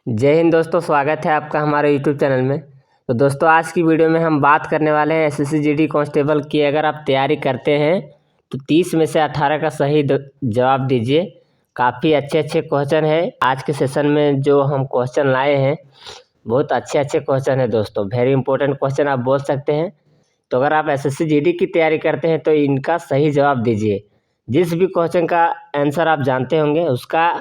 जय हिंद दोस्तों, स्वागत है आपका हमारे यूट्यूब चैनल में। तो दोस्तों, आज की वीडियो में हम बात करने वाले हैं एसएससी जीडी कांस्टेबल की। अगर आप तैयारी करते हैं तो 30 में से 18 का सही जवाब दीजिए। काफ़ी अच्छे अच्छे क्वेश्चन है आज के सेशन में जो हम क्वेश्चन लाए हैं। बहुत अच्छे अच्छे क्वेश्चन है दोस्तों, वेरी इंपॉर्टेंट क्वेश्चन आप बोल सकते हैं। तो अगर आप एसएससी जीडी की तैयारी करते हैं तो इनका सही जवाब दीजिए। जिस भी क्वेश्चन का आंसर आप जानते होंगे उसका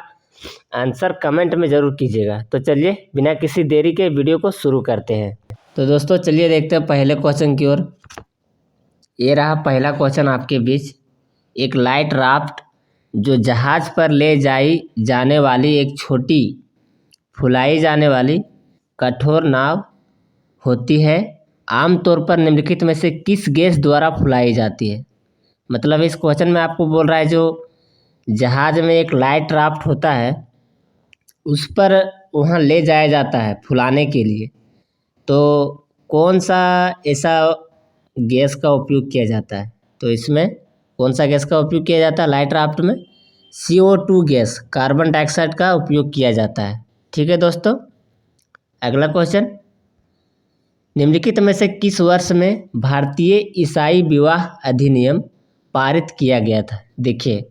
आंसर कमेंट में ज़रूर कीजिएगा। तो चलिए बिना किसी देरी के वीडियो को शुरू करते हैं। तो दोस्तों चलिए देखते हैं पहले क्वेश्चन की ओर। ये रहा पहला क्वेश्चन आपके बीच। एक लाइट राफ्ट जो जहाज पर ले जाई जाने वाली एक छोटी फुलाई जाने वाली कठोर नाव होती है, आमतौर पर निम्नलिखित में से किस गैस द्वारा फुलाई जाती है। मतलब इस क्वेश्चन में आपको बोल रहा है जो जहाज में एक लाइट राफ्ट होता है उस पर वहाँ ले जाया जाता है फुलाने के लिए, तो कौन सा ऐसा गैस का उपयोग किया जाता है। तो इसमें कौन सा गैस का उपयोग किया जाता है लाइट राफ्ट में? CO2 गैस, कार्बन डाइऑक्साइड का उपयोग किया जाता है। ठीक है दोस्तों, अगला क्वेश्चन। निम्नलिखित में से किस वर्ष में भारतीय ईसाई विवाह अधिनियम पारित किया गया था? देखिए,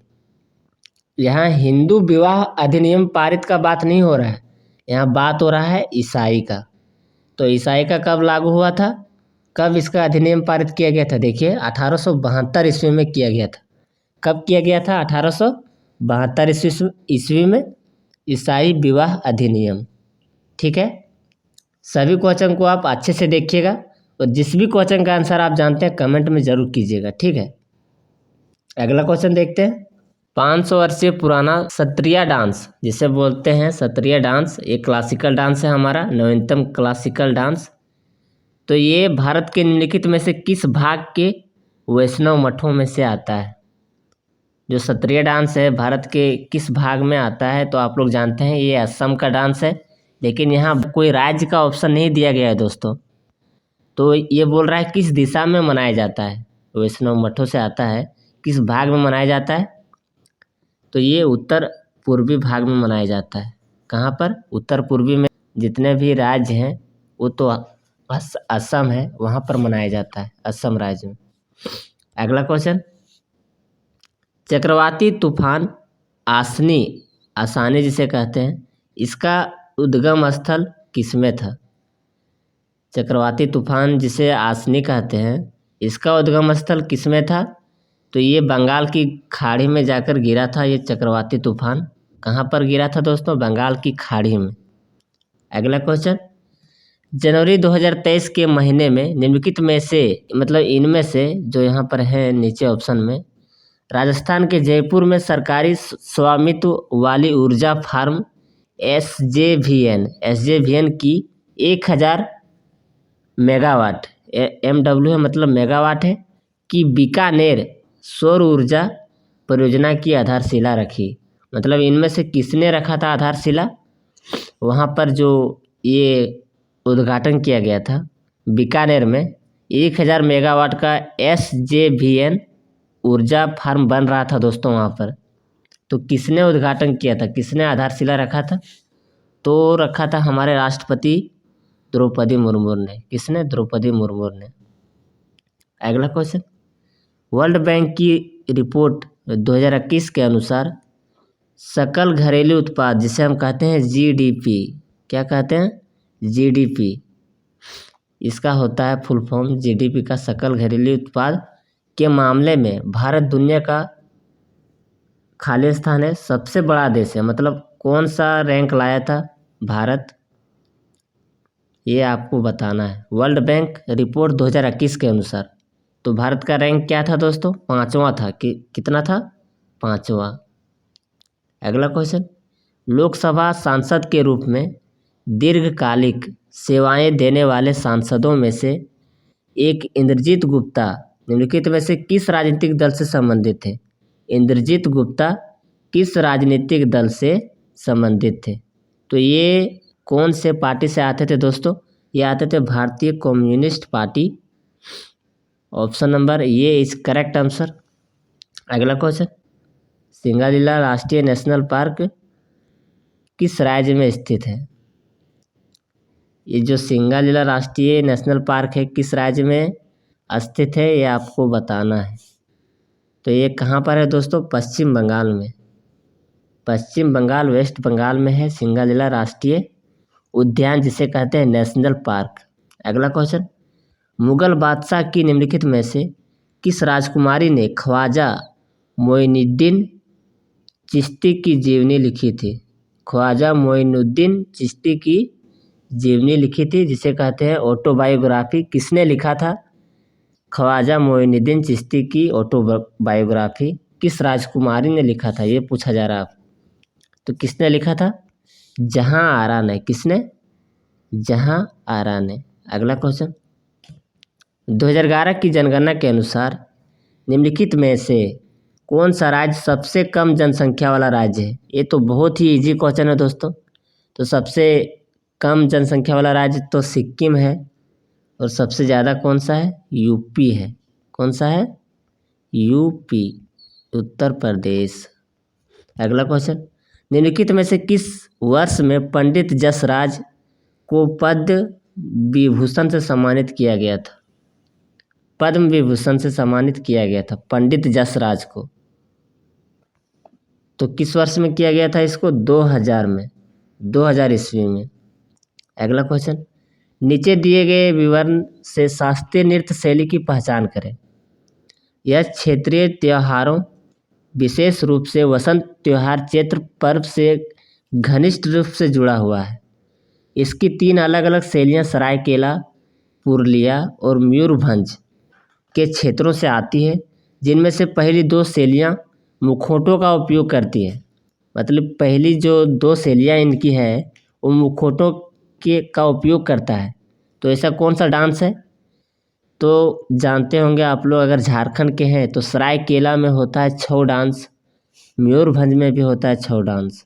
यहाँ हिंदू विवाह अधिनियम पारित का बात नहीं हो रहा है, यहाँ बात हो रहा है ईसाई का। तो ईसाई का कब लागू हुआ था, कब इसका अधिनियम पारित किया गया था? देखिए 1872 ईस्वी में किया गया था। कब किया गया था? 1872 ईस्वी में ईसाई विवाह अधिनियम। ठीक है, सभी क्वेश्चन को आप अच्छे से देखिएगा और जिस भी क्वेश्चन का आंसर आप जानते हैं कमेंट में ज़रूर कीजिएगा। ठीक है, अगला क्वेश्चन देखते हैं। 500 वर्षीय पुराना सत्रिया डांस, जिसे बोलते हैं सत्रिया डांस, एक क्लासिकल डांस है हमारा, नवीनतम क्लासिकल डांस। तो ये भारत के निम्नलिखित में से किस भाग के वैष्णव मठों में से आता है? जो सत्रिया डांस है भारत के किस भाग में आता है? तो आप लोग जानते हैं ये असम का डांस है, लेकिन यहाँ कोई राज्य का ऑप्शन नहीं दिया गया है दोस्तों। तो ये बोल रहा है किस दिशा में मनाया जाता है, वैष्णव मठों से आता है, किस भाग में मनाया जाता है? तो ये उत्तर पूर्वी भाग में मनाया जाता है। कहाँ पर? उत्तर पूर्वी में जितने भी राज्य हैं वो तो असम है, वहाँ पर मनाया जाता है, असम राज्य में। अगला क्वेश्चन। चक्रवाती तूफान आसनी, आसानी जिसे कहते हैं, इसका उद्गम स्थल किसमें था? चक्रवाती तूफान जिसे आसनी कहते हैं, इसका उद्गम स्थल किसमें था? तो ये बंगाल की खाड़ी में जाकर गिरा था। ये चक्रवाती तूफान कहाँ पर गिरा था दोस्तों? बंगाल की खाड़ी में। अगला क्वेश्चन। जनवरी 2023 के महीने में निम्नलिखित में से, मतलब इनमें से जो यहाँ पर है नीचे ऑप्शन में, राजस्थान के जयपुर में सरकारी स्वामित्व वाली ऊर्जा फार्म एसजेवीएन की 1000 मेगावाट, MW है मतलब मेगावाट है, कि बीकानेर सौर ऊर्जा परियोजना की आधारशिला रखी। मतलब इनमें से किसने रखा था आधारशिला? वहाँ पर जो ये उद्घाटन किया गया था बीकानेर में, 1000 मेगावाट का SJVN ऊर्जा फार्म बन रहा था दोस्तों वहाँ पर। तो किसने उद्घाटन किया था, किसने आधारशिला रखा था? तो रखा था हमारे राष्ट्रपति द्रौपदी मुर्मू ने। किसने? द्रौपदी मुर्मू ने। अगला क्वेश्चन। वर्ल्ड बैंक की रिपोर्ट 2021 के अनुसार सकल घरेलू उत्पाद, जिसे हम कहते हैं GDP, क्या कहते हैं? GDP, इसका होता है फुल फॉर्म GDP का, सकल घरेलू उत्पाद के मामले में भारत दुनिया का खाली स्थान है, सबसे बड़ा देश है। मतलब कौन सा रैंक लाया था भारत, ये आपको बताना है। वर्ल्ड बैंक रिपोर्ट 2021 के अनुसार तो भारत का रैंक क्या था दोस्तों? 5वां था। कितना था? 5वां। अगला क्वेश्चन। लोकसभा सांसद के रूप में दीर्घकालिक सेवाएं देने वाले सांसदों में से एक इंद्रजीत गुप्ता निम्नलिखित में से किस राजनीतिक दल से संबंधित थे? इंद्रजीत गुप्ता किस राजनीतिक दल से संबंधित थे? तो ये कौन से पार्टी से आते थे दोस्तों? ये आते थे भारतीय कम्युनिस्ट पार्टी। ऑप्शन नंबर ये इज करेक्ट आंसर। अगला क्वेश्चन। सिंगालीला राष्ट्रीय नेशनल पार्क किस राज्य में स्थित है? ये जो सिंगालीला राष्ट्रीय नेशनल पार्क है किस राज्य में स्थित है ये आपको बताना है। तो ये कहाँ पर है दोस्तों? पश्चिम बंगाल में। पश्चिम बंगाल, वेस्ट बंगाल में है सिंगालीला राष्ट्रीय उद्यान, जिसे कहते हैं नेशनल पार्क। अगला क्वेश्चन, मुगल बादशाह की निम्नलिखित में से किस राजकुमारी ने ख्वाजा मोइनुद्दीन चिश्ती की जीवनी लिखी थी? ख्वाजा मोइनुद्दीन चिश्ती की जीवनी लिखी थी, जिसे कहते हैं ऑटोबायोग्राफी। किसने लिखा था? ख्वाजा मोइनुद्दीन चिश्ती की ऑटोबायोग्राफी किस राजकुमारी ने लिखा था, ये पूछा जा रहा है। तो किसने लिखा था? जहां आरा ने। किसने? जहां आरा ने। अगला क्वेश्चन, 2011 की जनगणना के अनुसार निम्नलिखित में से कौन सा राज्य सबसे कम जनसंख्या वाला राज्य है? ये तो बहुत ही इजी क्वेश्चन है दोस्तों। तो सबसे कम जनसंख्या वाला राज्य तो सिक्किम है, और सबसे ज़्यादा कौन सा है? यूपी है। कौन सा है? यूपी, उत्तर प्रदेश। अगला क्वेश्चन, निम्नलिखित में से किस वर्ष में पंडित जसराज को पद्म विभूषण से सम्मानित किया गया था? पद्म विभूषण से सम्मानित किया गया था पंडित जसराज को। तो किस वर्ष में किया गया था इसको? 2000 में, 2000 ईस्वी में। अगला क्वेश्चन, नीचे दिए गए विवरण से शास्त्रीय नृत्य शैली की पहचान करें। यह क्षेत्रीय त्योहारों, विशेष रूप से वसंत त्योहार चैत्र पर्व से घनिष्ठ रूप से जुड़ा हुआ है। इसकी 3 अलग अलग शैलियाँ सरायकेला, पुरुलिया और मयूरभंज के क्षेत्रों से आती है, जिनमें से पहली 2 शैलियाँ मुखौटों का उपयोग करती है। मतलब पहली जो 2 शैलियाँ इनकी है वो मुखौटों का उपयोग करता है। तो ऐसा कौन सा डांस है? तो जानते होंगे आप लोग, अगर झारखंड के हैं तो सरायकेला में होता है छऊ डांस, मयूरभंज में भी होता है छऊ डांस,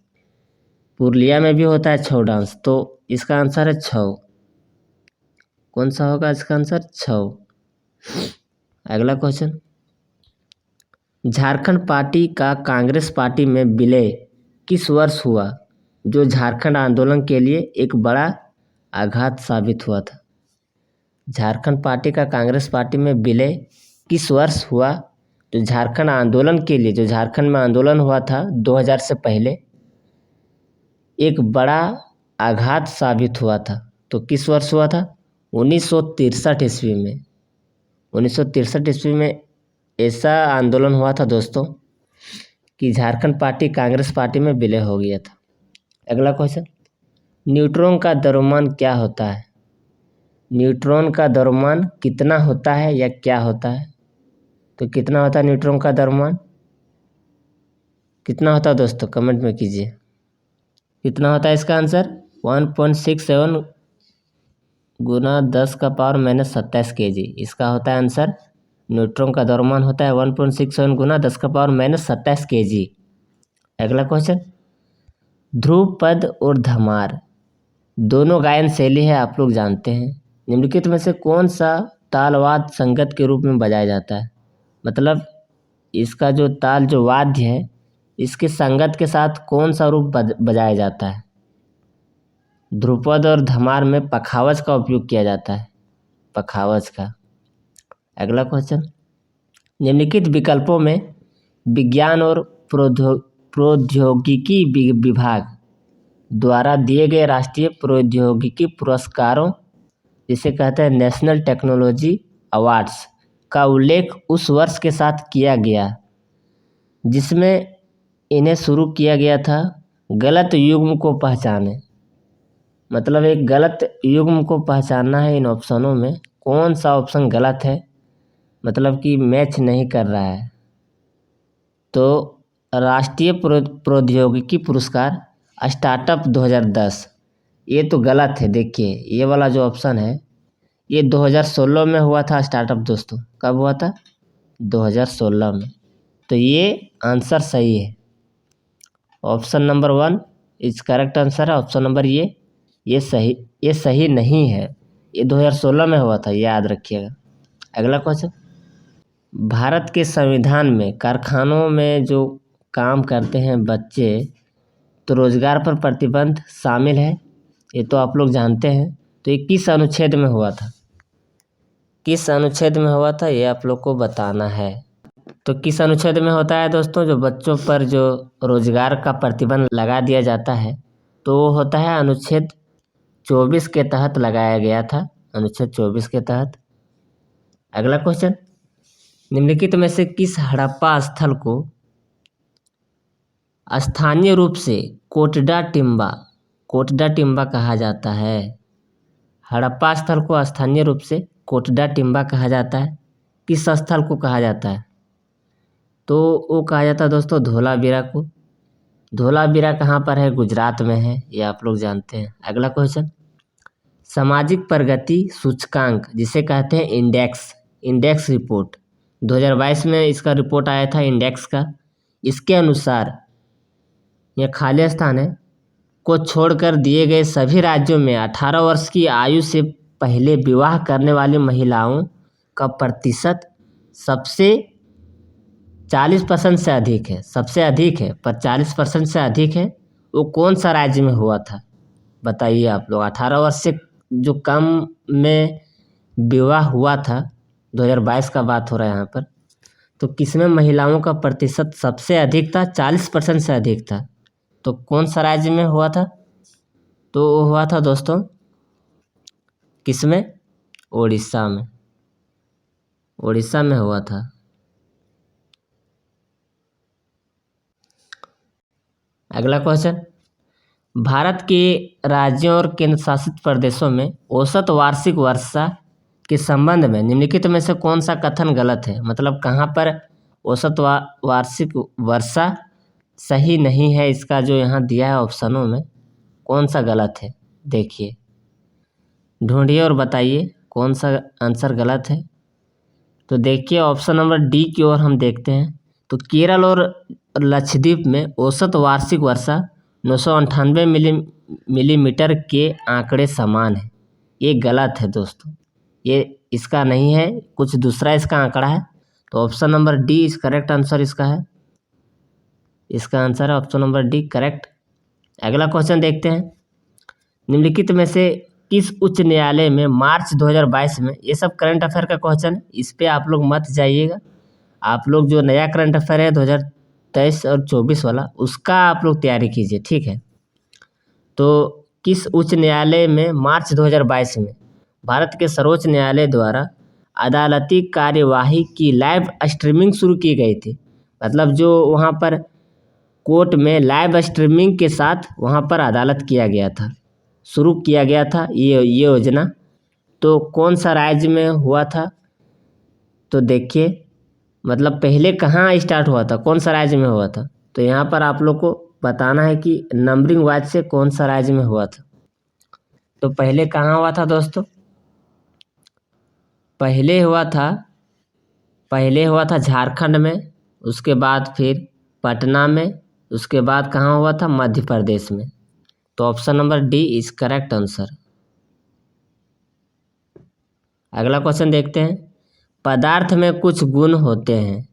पुरुलिया में भी होता है छऊ डांस। तो इसका आंसर है छऊ। कौन सा होगा इसका आंसर? छऊ। अगला क्वेश्चन, झारखंड पार्टी का कांग्रेस पार्टी में विलय किस वर्ष हुआ, जो झारखंड आंदोलन के लिए एक बड़ा आघात साबित हुआ था? झारखंड पार्टी का कांग्रेस पार्टी में विलय किस वर्ष हुआ, जो झारखंड आंदोलन के लिए, जो झारखंड में आंदोलन हुआ था 2000 से पहले, एक बड़ा आघात साबित हुआ था? तो किस वर्ष हुआ था? 1963 ईस्वी में। 1963 ईस्वी में ऐसा आंदोलन हुआ था दोस्तों कि झारखंड पार्टी कांग्रेस पार्टी में विलय हो गया था। अगला क्वेश्चन, न्यूट्रॉन का द्रव्यमान क्या होता है? न्यूट्रॉन का द्रव्यमान कितना होता है या क्या होता है? तो कितना होता है न्यूट्रॉन का द्रव्यमान? कितना होता है दोस्तों? कमेंट में कीजिए। कितना होता है इसका आंसर? 1.67 गुना 10⁻⁻27 kg। इसका होता है आंसर। न्यूट्रॉन का द्रव्यमान होता है 1.67 गुना 10⁻⁻27 kg। अगला क्वेश्चन, ध्रुपद और धमार दोनों गायन शैली है, आप लोग जानते हैं। निम्नलिखित में से कौन सा तालवाद संगत के रूप में बजाया जाता है? मतलब इसका जो ताल, जो वाद्य है, इसके संगत के साथ कौन सा रूप बजाया जाता है? ध्रुपद और धमार में पखावज का उपयोग किया जाता है, पखावज का। अगला क्वेश्चन, निम्नलिखित विकल्पों में विज्ञान और प्रौद्योगिकी विभाग द्वारा दिए गए राष्ट्रीय प्रौद्योगिकी पुरस्कारों, जिसे कहते हैं नेशनल टेक्नोलॉजी अवार्ड्स, का उल्लेख उस वर्ष के साथ किया गया जिसमें इन्हें शुरू किया गया था। गलत युग्म को पहचाने। मतलब एक गलत युग्म को पहचानना है इन ऑप्शनों में, कौन सा ऑप्शन गलत है, मतलब कि मैच नहीं कर रहा है। तो राष्ट्रीय प्रौद्योगिकी पुरस्कार स्टार्टअप 2010, ये तो गलत है। देखिए ये वाला जो ऑप्शन है ये 2016 में हुआ था स्टार्टअप दोस्तों। कब हुआ था? 2016 में। तो ये आंसर सही है। Option number 1 is correct answer है। ऑप्शन नंबर ये सही नहीं है। ये 2016 में हुआ था, याद रखिएगा। अगला क्वेश्चन, भारत के संविधान में कारखानों में जो काम करते हैं बच्चे, तो रोजगार पर प्रतिबंध शामिल है, ये तो आप लोग जानते हैं। तो ये किस अनुच्छेद में हुआ था, किस अनुच्छेद में हुआ था ये आप लोग को बताना है। तो किस अनुच्छेद में होता है दोस्तों, जो बच्चों पर जो रोजगार का प्रतिबंध लगा दिया जाता है तो वो होता है अनुच्छेद 24 के तहत लगाया गया था, अनुच्छेद 24 के तहत। अगला क्वेश्चन, निम्नलिखित में से किस हड़प्पा स्थल को स्थानीय रूप से कोटडा टिम्बा कहा जाता है। हड़प्पा स्थल को स्थानीय रूप से कोटडा टिम्बा कहा जाता है। किस स्थल को कहा जाता है, तो वो कहा जाता है दोस्तों धोलावीरा को। धोलावीरा कहाँ पर है, गुजरात में है, ये आप लोग जानते हैं। अगला क्वेश्चन, सामाजिक प्रगति सूचकांक जिसे कहते हैं इंडेक्स रिपोर्ट 2022 में इसका रिपोर्ट आया था इंडेक्स का। इसके अनुसार यह खाली स्थान है को छोड़कर दिए गए सभी राज्यों में 18 वर्ष की आयु से पहले विवाह करने वाली महिलाओं का प्रतिशत सबसे 40% से अधिक है, सबसे अधिक है पर 40% से अधिक है। वो कौन सा राज्य में हुआ था बताइए आप लोग। 18 वर्ष से जो कम में विवाह हुआ था, 2022 का बात हो रहा है यहाँ पर, तो किसमें महिलाओं का प्रतिशत सबसे अधिक था, 40% से अधिक था। तो कौन सा राज्य में हुआ था, तो वो हुआ था दोस्तों किसमें, उड़ीसा में, उड़ीसा में हुआ था। अगला क्वेश्चन, भारत के राज्यों और केंद्र शासित प्रदेशों में औसत वार्षिक वर्षा के संबंध में निम्नलिखित में से कौन सा कथन गलत है। मतलब कहाँ पर औसत वार्षिक वर्षा सही नहीं है, इसका जो यहाँ दिया है ऑप्शनों में कौन सा गलत है, देखिए ढूंढिए और बताइए कौन सा आंसर गलत है। तो देखिए ऑप्शन नंबर डी की ओर हम देखते हैं, तो केरल और लक्षद्वीप में औसत वार्षिक वर्षा 998 मिलीमीटर के आंकड़े समान है। ये गलत है दोस्तों, ये इसका नहीं है, कुछ दूसरा इसका आंकड़ा है। तो ऑप्शन नंबर डी इस करेक्ट आंसर इसका है, इसका आंसर है ऑप्शन नंबर डी करेक्ट। अगला क्वेश्चन देखते हैं, निम्नलिखित में से किस उच्च न्यायालय में मार्च 2022 में, ये सब करंट अफेयर का क्वेश्चन है, इस पे आप लोग मत जाइएगा। आप लोग जो नया करंट अफेयर है 2023 और 24 वाला, उसका आप लोग तैयारी कीजिए, ठीक है। तो किस उच्च न्यायालय में मार्च 2022 में भारत के सर्वोच्च न्यायालय द्वारा अदालती कार्यवाही की लाइव स्ट्रीमिंग शुरू की गई थी। मतलब जो वहाँ पर कोर्ट में लाइव स्ट्रीमिंग के साथ वहाँ पर अदालत किया गया था, शुरू किया गया था ये योजना। तो कौन सा राज्य में हुआ था, तो देखिए मतलब पहले कहाँ स्टार्ट हुआ था, कौन सा राज्य में हुआ था, तो यहाँ पर आप लोग को बताना है कि नंबरिंग वाइज से कौन सा राज्य में हुआ था। तो पहले कहाँ हुआ था दोस्तों, पहले हुआ था झारखंड में, उसके बाद फिर पटना में, उसके बाद कहाँ हुआ था, मध्य प्रदेश में। तो option number D is correct answer. अगला क्वेश्चन देखते हैं, पदार्थ में कुछ गुण होते हैं,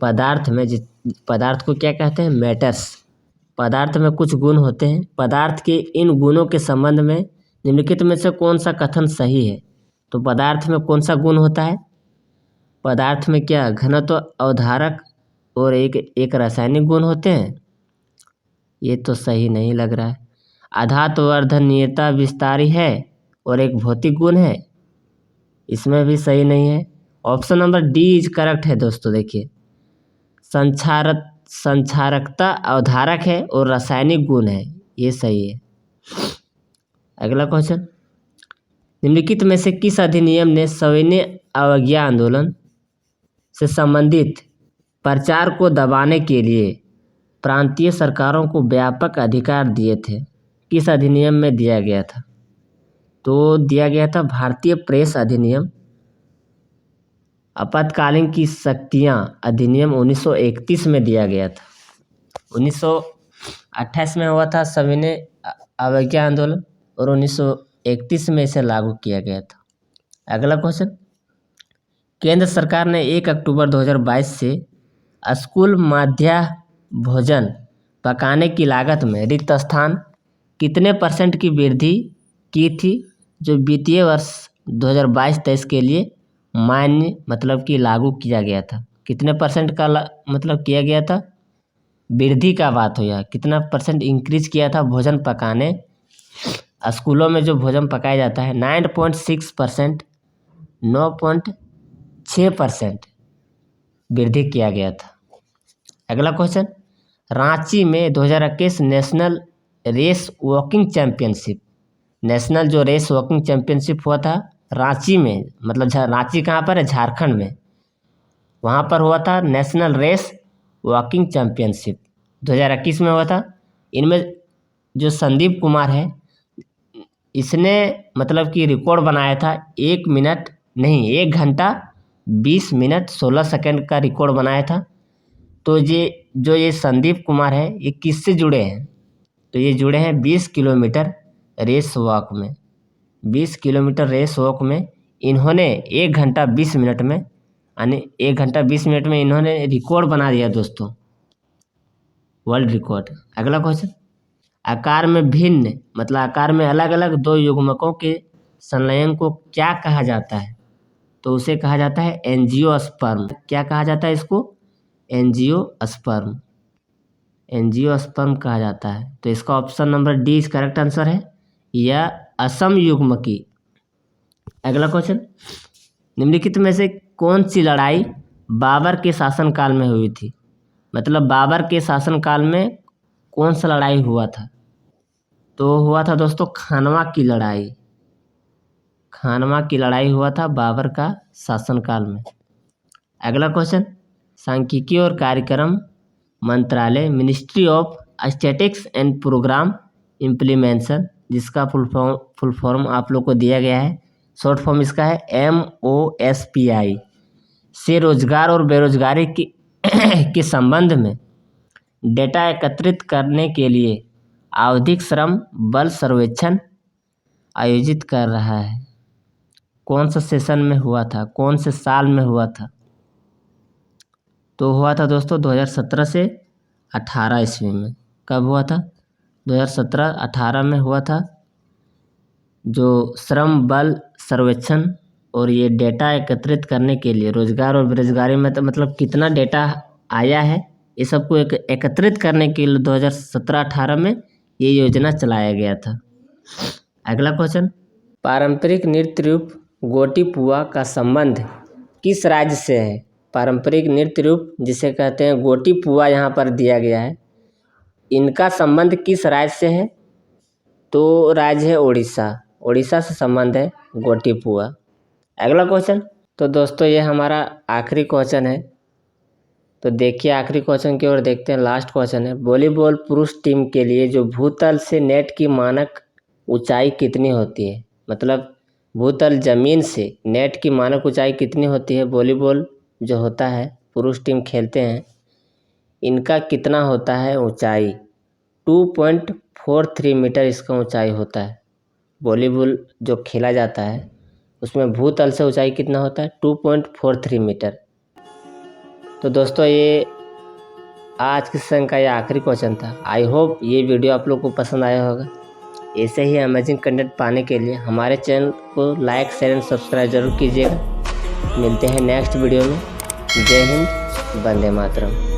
पदार्थ में पदार्थ को क्या कहते हैं, मैटर्स। पदार्थ में कुछ गुण होते हैं, पदार्थ के इन गुणों के संबंध में निम्नलिखित में से कौन सा कथन सही है। तो पदार्थ में कौन सा गुण होता है, पदार्थ में क्या घनत्व, अवधारक और एक रासायनिक गुण होते हैं। ये तो सही नहीं लग रहा है। आधातुवर्धनीयता विस्तारी है और एक भौतिक गुण है, इसमें भी सही नहीं है। Option number D is correct है दोस्तों। देखिए संचारकता अवधारक है और रासायनिक गुण है, ये सही है। अगला क्वेश्चन, निम्नलिखित में से किस अधिनियम ने सविनय अवज्ञा आंदोलन से संबंधित प्रचार को दबाने के लिए प्रांतीय सरकारों को व्यापक अधिकार दिए थे। किस अधिनियम में दिया गया था, तो दिया गया था भारतीय प्रेस अधिनियम, आपातकालीन की शक्तियाँ अधिनियम 1931 में दिया गया था। 1928 में हुआ था सविनय अवज्ञा आंदोलन और 1931 में इसे लागू किया गया था। अगला क्वेश्चन, केंद्र सरकार ने 1 अक्टूबर 2022 से स्कूल मध्याह्न भोजन पकाने की लागत में रिक्त स्थान कितने % की वृद्धि की थी, जो वित्तीय वर्ष 2022-23 के लिए मान्य मतलब कि लागू किया गया था। कितने परसेंट का मतलब किया गया था? वृद्धि का बात हो, या कितना परसेंट इंक्रीज किया था भोजन पकाने, स्कूलों में जो भोजन पकाया जाता है 9.6%, 9.6% वृद्धि किया गया था। अगला क्वेश्चन, रांची में 2021 national race walking championship, national जो रेस वॉकिंग चैंपियनशिप हुआ था रांची में, मतलब रांची कहाँ पर है? झारखंड में। वहाँ पर हुआ था नेशनल रेस वॉकिंग चैंपियनशिप 2021 में हुआ था। इनमें जो संदीप कुमार है, इसने मतलब कि रिकॉर्ड बनाया था 1 घंटा 20 मिनट 16 सेकंड का रिकॉर्ड बनाया था। तो ये संदीप कुमार है, ये किससे जुड़े हैं? तो ये जुड़े हैं 20 किलोमीटर रेस वॉक में। 20 किलोमीटर रेस वॉक में इन्होंने 1 घंटा 20 मिनट में, यानी 1 घंटा 20 मिनट में इन्होंने रिकॉर्ड बना दिया दोस्तों, वर्ल्ड रिकॉर्ड। अगला क्वेश्चन, आकार में भिन्न मतलब आकार में अलग अलग दो युग्मकों के संलयन को क्या कहा जाता है? तो उसे कहा जाता है एंजियोस्पर्म। क्या कहा जाता है इसको? एंजियोस्पर्म। एंजियोस्पर्म कहा जाता है। तो इसका ऑप्शन नंबर डी इस करेक्ट आंसर है, या असम युग्मकी। अगला क्वेश्चन, निम्नलिखित में से कौन सी लड़ाई बाबर के शासनकाल में हुई थी? मतलब बाबर के शासनकाल में कौन सा लड़ाई हुआ था? तो हुआ था दोस्तों खानवा की लड़ाई। खानवा की लड़ाई हुआ था बाबर का शासनकाल में। अगला क्वेश्चन, सांख्यिकी और कार्यक्रम मंत्रालय, ministry of statistics and programme implementation, जिसका फुल फॉर्म आप लोग को दिया गया है, शॉर्ट फॉर्म इसका है MOSPI, से रोजगार और बेरोजगारी के संबंध में डेटा एकत्रित करने के लिए आवधिक श्रम बल सर्वेक्षण आयोजित कर रहा है। कौन सा सेशन में हुआ था? कौन से साल में हुआ था? तो हुआ था दोस्तों 2017 से 18 ईस्वी में। कब हुआ था? 2017-18 में हुआ था। जो श्रम बल सर्वेक्षण और ये डेटा एकत्रित करने के लिए रोजगार और बेरोजगारी में, तो मतलब कितना डेटा आया है, ये सबको एकत्रित करने के लिए 2017-18 में ये योजना चलाया गया था। अगला क्वेश्चन, पारंपरिक नृत्य रूप गोटीपुआ का संबंध किस राज्य से है? पारंपरिक नृत्य रूप जिसे कहते हैं गोटीपुआ यहाँ पर दिया गया है, इनका संबंध किस राज्य से है? तो राज्य है उड़ीसा। उड़ीसा से संबंध है गोटीपुआ। अगला क्वेश्चन, तो दोस्तों ये हमारा आखिरी क्वेश्चन है। तो देखिए आखिरी क्वेश्चन की ओर देखते हैं। लास्ट क्वेश्चन है, वॉलीबॉल पुरुष टीम के लिए जो भूतल से नेट की मानक ऊंचाई कितनी होती है? मतलब भूतल जमीन से नेट की मानक ऊंचाई कितनी होती है? वॉलीबॉल जो होता है पुरुष टीम खेलते हैं, इनका कितना होता है ऊंचाई? 2.43 मीटर इसका ऊंचाई होता है। वॉलीबॉल जो खेला जाता है उसमें भूतल से ऊंचाई कितना होता है? 2.43 मीटर। तो दोस्तों ये आज के सेशन का ये आखिरी क्वेश्चन था। आई होप ये वीडियो आप लोग को पसंद आया होगा। ऐसे ही अमेजिंग कंटेंट पाने के लिए हमारे चैनल को लाइक शेयर एंड सब्सक्राइब जरूर कीजिएगा। मिलते हैं नेक्स्ट वीडियो में। जय हिंद, वंदे मातरम।